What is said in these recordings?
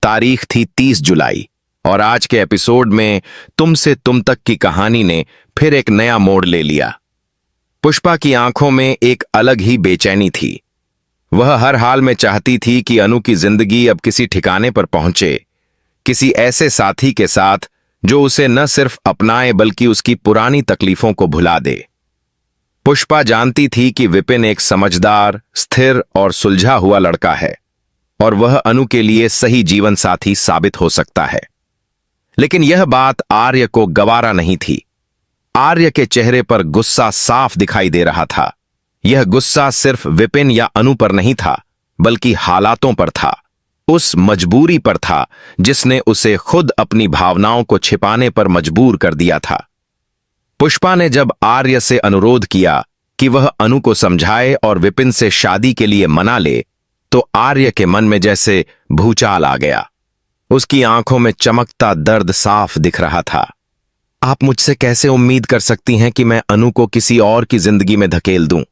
तारीख थी 30 जुलाई और आज के एपिसोड में तुमसे तुम तक की कहानी ने फिर एक नया मोड़ ले लिया। पुष्पा की आंखों में एक अलग ही बेचैनी थी। वह हर हाल में चाहती थी कि अनु की जिंदगी अब किसी ठिकाने पर पहुंचे, किसी ऐसे साथी के साथ जो उसे न सिर्फ अपनाए बल्कि उसकी पुरानी तकलीफों को भुला दे। पुष्पा जानती थी कि विपिन एक समझदार, स्थिर और सुलझा हुआ लड़का है और वह अनु के लिए सही जीवन साथी साबित हो सकता है। लेकिन यह बात आर्य को गवारा नहीं थी। आर्य के चेहरे पर गुस्सा साफ दिखाई दे रहा था। यह गुस्सा सिर्फ विपिन या अनु पर नहीं था, बल्कि हालातों पर था, उस मजबूरी पर था जिसने उसे खुद अपनी भावनाओं को छिपाने पर मजबूर कर दिया था। पुष्पा ने जब आर्य से अनुरोध किया कि वह अनु को समझाए और विपिन से शादी के लिए मना ले, तो आर्य के मन में जैसे भूचाल आ गया। उसकी आंखों में चमकता दर्द साफ दिख रहा था। आप मुझसे कैसे उम्मीद कर सकती हैं कि मैं अनु को किसी और की जिंदगी में धकेल दूं?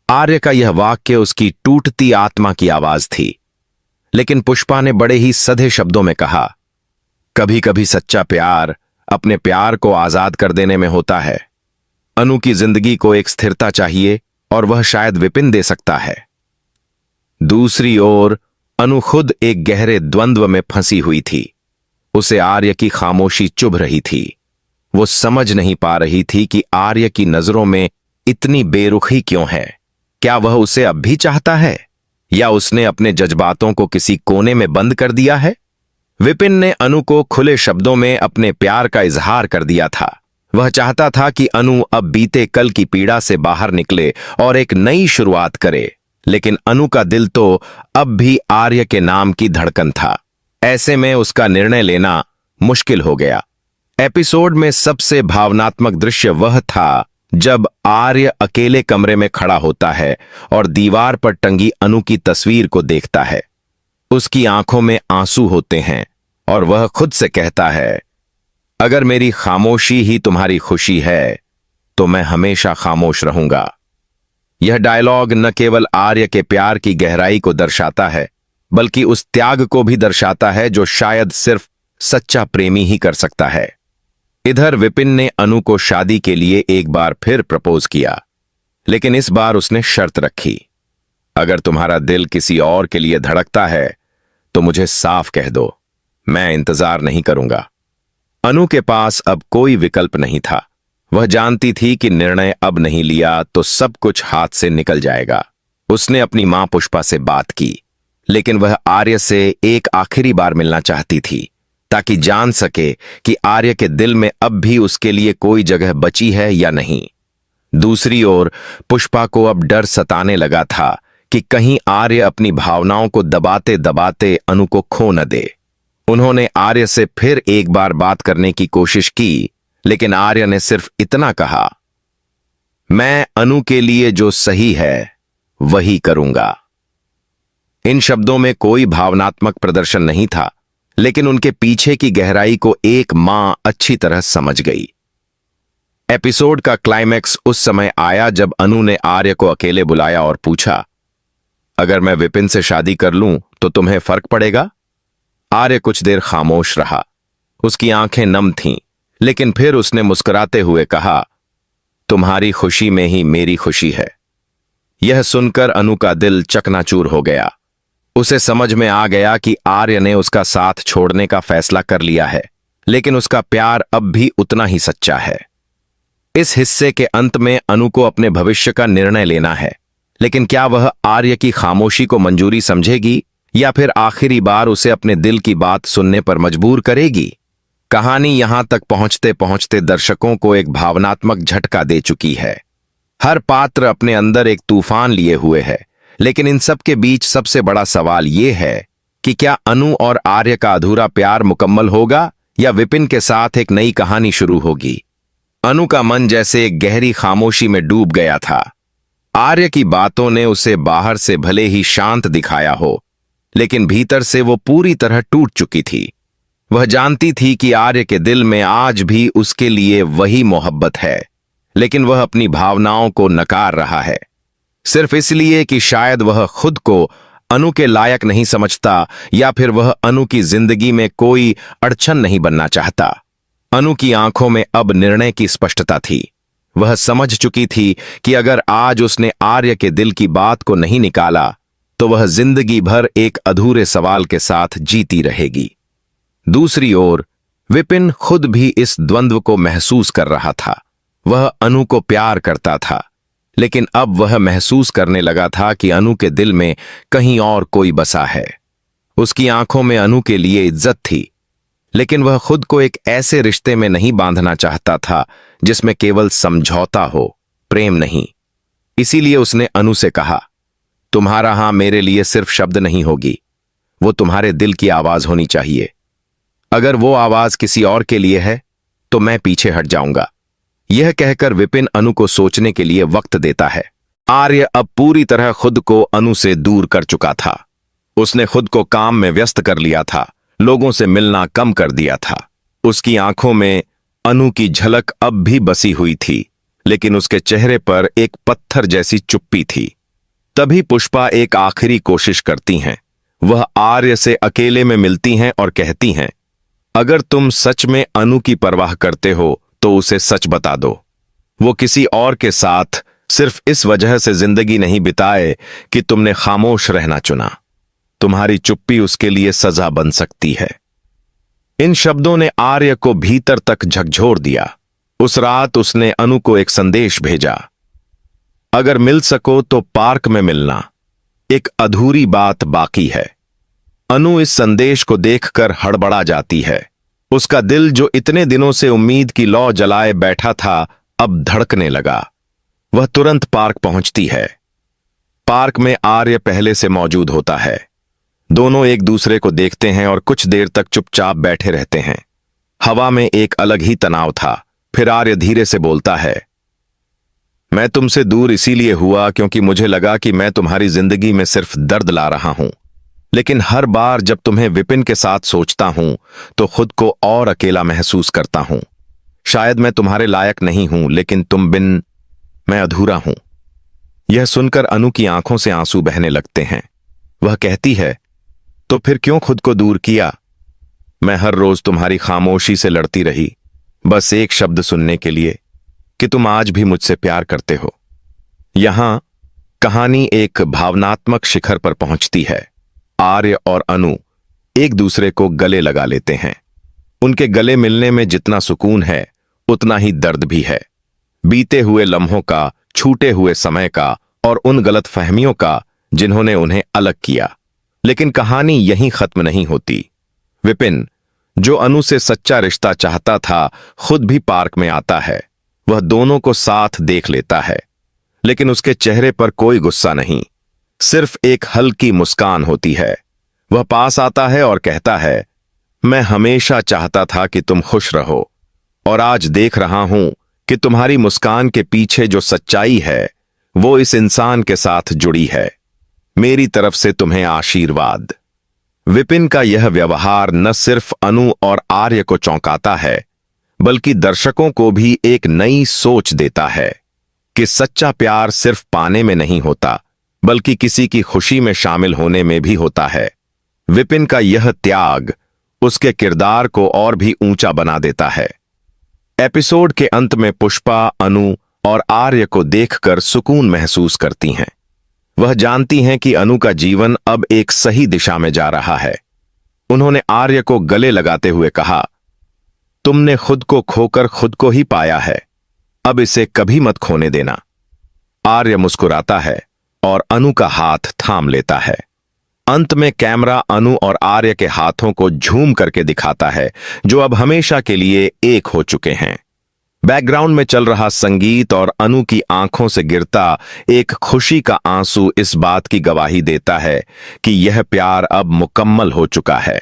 आर्य का यह वाक्य उसकी टूटती आत्मा की आवाज थी। लेकिन पुष्पा ने बड़े ही सधे शब्दों में कहा, कभी कभी सच्चा प्यार अपने प्यार को आजाद कर देने में होता है। अनु की जिंदगी को एक स्थिरता चाहिए और वह शायद विपिन दे सकता है। दूसरी ओर अनु खुद एक गहरे द्वंद्व में फंसी हुई थी। उसे आर्य की खामोशी चुभ रही थी। वो समझ नहीं पा रही थी कि आर्य की नजरों में इतनी बेरुखी क्यों है। क्या वह उसे अब भी चाहता है या उसने अपने जज्बातों को किसी कोने में बंद कर दिया है? विपिन ने अनु को खुले शब्दों में अपने प्यार का इजहार कर दिया था। वह चाहता था कि अनु अब बीते कल की पीड़ा से बाहर निकले और एक नई शुरुआत करे। लेकिन अनु का दिल तो अब भी आर्य के नाम की धड़कन था। ऐसे में उसका निर्णय लेना मुश्किल हो गया। एपिसोड में सबसे भावनात्मक दृश्य वह था जब आर्य अकेले कमरे में खड़ा होता है और दीवार पर टंगी अनु की तस्वीर को देखता है। उसकी आंखों में आंसू होते हैं और वह खुद से कहता है, अगर मेरी खामोशी ही तुम्हारी खुशी है तो मैं हमेशा खामोश रहूंगा। यह डायलॉग न केवल आर्य के प्यार की गहराई को दर्शाता है, बल्कि उस त्याग को भी दर्शाता है जो शायद सिर्फ सच्चा प्रेमी ही कर सकता है। इधर विपिन ने अनु को शादी के लिए एक बार फिर प्रपोज किया, लेकिन इस बार उसने शर्त रखी, अगर तुम्हारा दिल किसी और के लिए धड़कता है तो मुझे साफ कह दो, मैं इंतजार नहीं करूंगा। अनु के पास अब कोई विकल्प नहीं था। वह जानती थी कि निर्णय अब नहीं लिया तो सब कुछ हाथ से निकल जाएगा। उसने अपनी मां पुष्पा से बात की, लेकिन वह आर्य से एक आखिरी बार मिलना चाहती थी ताकि जान सके कि आर्य के दिल में अब भी उसके लिए कोई जगह बची है या नहीं। दूसरी ओर पुष्पा को अब डर सताने लगा था कि कहीं आर्य अपनी भावनाओं को दबाते दबाते अनु को खो न दे। उन्होंने आर्य से फिर एक बार बात करने की कोशिश की, लेकिन आर्य ने सिर्फ इतना कहा, मैं अनु के लिए जो सही है वही करूंगा। इन शब्दों में कोई भावनात्मक प्रदर्शन नहीं था, लेकिन उनके पीछे की गहराई को एक मां अच्छी तरह समझ गई। एपिसोड का क्लाइमैक्स उस समय आया जब अनु ने आर्य को अकेले बुलाया और पूछा, अगर मैं विपिन से शादी कर लूं तो तुम्हें फर्क पड़ेगा? आर्य कुछ देर खामोश रहा। उसकी आंखें नम थीं, लेकिन फिर उसने मुस्कुराते हुए कहा, तुम्हारी खुशी में ही मेरी खुशी है। यह सुनकर अनु का दिल चकनाचूर हो गया। उसे समझ में आ गया कि आर्य ने उसका साथ छोड़ने का फैसला कर लिया है, लेकिन उसका प्यार अब भी उतना ही सच्चा है। इस हिस्से के अंत में अनु को अपने भविष्य का निर्णय लेना है, लेकिन क्या वह आर्य की खामोशी को मंजूरी समझेगी या फिर आखिरी बार उसे अपने दिल की बात सुनने पर मजबूर करेगी? कहानी यहां तक पहुंचते पहुंचते दर्शकों को एक भावनात्मक झटका दे चुकी है। हर पात्र अपने अंदर एक तूफान लिए हुए है, लेकिन इन सब के बीच सबसे बड़ा सवाल यह है कि क्या अनु और आर्य का अधूरा प्यार मुकम्मल होगा या विपिन के साथ एक नई कहानी शुरू होगी? अनु का मन जैसे एक गहरी खामोशी में डूब गया था। आर्य की बातों ने उसे बाहर से भले ही शांत दिखाया हो, लेकिन भीतर से वो पूरी तरह टूट चुकी थी। वह जानती थी कि आर्य के दिल में आज भी उसके लिए वही मोहब्बत है, लेकिन वह अपनी भावनाओं को नकार रहा है, सिर्फ इसलिए कि शायद वह खुद को अनु के लायक नहीं समझता या फिर वह अनु की जिंदगी में कोई अड़चन नहीं बनना चाहता। अनु की आंखों में अब निर्णय की स्पष्टता थी। वह समझ चुकी थी कि अगर आज उसने आर्य के दिल की बात को नहीं निकाला तो वह जिंदगी भर एक अधूरे सवाल के साथ जीती रहेगी। दूसरी ओर विपिन खुद भी इस द्वंद्व को महसूस कर रहा था। वह अनु को प्यार करता था, लेकिन अब वह महसूस करने लगा था कि अनु के दिल में कहीं और कोई बसा है। उसकी आंखों में अनु के लिए इज्जत थी, लेकिन वह खुद को एक ऐसे रिश्ते में नहीं बांधना चाहता था जिसमें केवल समझौता हो, प्रेम नहीं। इसीलिए उसने अनु से कहा, तुम्हारा हां मेरे लिए सिर्फ शब्द नहीं होगी, वो तुम्हारे दिल की आवाज होनी चाहिए। अगर वो आवाज किसी और के लिए है तो मैं पीछे हट जाऊंगा। यह कहकर विपिन अनु को सोचने के लिए वक्त देता है। आर्य अब पूरी तरह खुद को अनु से दूर कर चुका था। उसने खुद को काम में व्यस्त कर लिया था, लोगों से मिलना कम कर दिया था। उसकी आंखों में अनु की झलक अब भी बसी हुई थी, लेकिन उसके चेहरे पर एक पत्थर जैसी चुप्पी थी। तभी पुष्पा एक आखिरी कोशिश करती हैं। वह आर्य से अकेले में मिलती हैं और कहती हैं, अगर तुम सच में अनु की परवाह करते हो तो उसे सच बता दो। वो किसी और के साथ सिर्फ इस वजह से जिंदगी नहीं बिताए कि तुमने खामोश रहना चुना। तुम्हारी चुप्पी उसके लिए सजा बन सकती है। इन शब्दों ने आर्य को भीतर तक झकझोर दिया। उस रात उसने अनु को एक संदेश भेजा, अगर मिल सको तो पार्क में मिलना, एक अधूरी बात बाकी है। अनु इस संदेश को देखकर हड़बड़ा जाती है। उसका दिल जो इतने दिनों से उम्मीद की लौ जलाए बैठा था अब धड़कने लगा। वह तुरंत पार्क पहुंचती है। पार्क में आर्य पहले से मौजूद होता है। दोनों एक दूसरे को देखते हैं और कुछ देर तक चुपचाप बैठे रहते हैं। हवा में एक अलग ही तनाव था। फिर आर्य धीरे से बोलता है, मैं तुमसे दूर इसीलिए हुआ क्योंकि मुझे लगा कि मैं तुम्हारी जिंदगी में सिर्फ दर्द ला रहा हूं, लेकिन हर बार जब तुम्हें विपिन के साथ सोचता हूं तो खुद को और अकेला महसूस करता हूं। शायद मैं तुम्हारे लायक नहीं हूं, लेकिन तुम बिन मैं अधूरा हूं। यह सुनकर अनु की आंखों से आंसू बहने लगते हैं। वह कहती है, तो फिर क्यों खुद को दूर किया? मैं हर रोज तुम्हारी खामोशी से लड़ती रही, बस एक शब्द सुनने के लिए कि तुम आज भी मुझसे प्यार करते हो। यहां कहानी एक भावनात्मक शिखर पर पहुंचती है। आर्य और अनु एक दूसरे को गले लगा लेते हैं। उनके गले मिलने में जितना सुकून है उतना ही दर्द भी है। बीते हुए लम्हों का, छूटे हुए समय का और उन गलतफहमियों का जिन्होंने उन्हें अलग किया। लेकिन कहानी यहीं खत्म नहीं होती। विपिन, जो अनु से सच्चा रिश्ता चाहता था, खुद भी पार्क में आता है। वह दोनों को साथ देख लेता है, लेकिन उसके चेहरे पर कोई गुस्सा नहीं, सिर्फ एक हल्की मुस्कान होती है। वह पास आता है और कहता है, मैं हमेशा चाहता था कि तुम खुश रहो, और आज देख रहा हूं कि तुम्हारी मुस्कान के पीछे जो सच्चाई है वो इस इंसान के साथ जुड़ी है। मेरी तरफ से तुम्हें आशीर्वाद। विपिन का यह व्यवहार न सिर्फ अनु और आर्य को चौंकाता है, बल्कि दर्शकों को भी एक नई सोच देता है कि सच्चा प्यार सिर्फ पाने में नहीं होता, बल्कि किसी की खुशी में शामिल होने में भी होता है। विपिन का यह त्याग उसके किरदार को और भी ऊंचा बना देता है। एपिसोड के अंत में पुष्पा अनु और आर्य को देखकर सुकून महसूस करती हैं। वह जानती हैं कि अनु का जीवन अब एक सही दिशा में जा रहा है। उन्होंने आर्य को गले लगाते हुए कहा, तुमने खुद को खोकर खुद को ही पाया है, अब इसे कभी मत खोने देना। आर्य मुस्कुराता है और अनु का हाथ थाम लेता है। अंत में कैमरा अनु और आर्य के हाथों को झूम करके दिखाता है, जो अब हमेशा के लिए एक हो चुके हैं। बैकग्राउंड में चल रहा संगीत और अनु की आंखों से गिरता एक खुशी का आंसू इस बात की गवाही देता है कि यह प्यार अब मुकम्मल हो चुका है।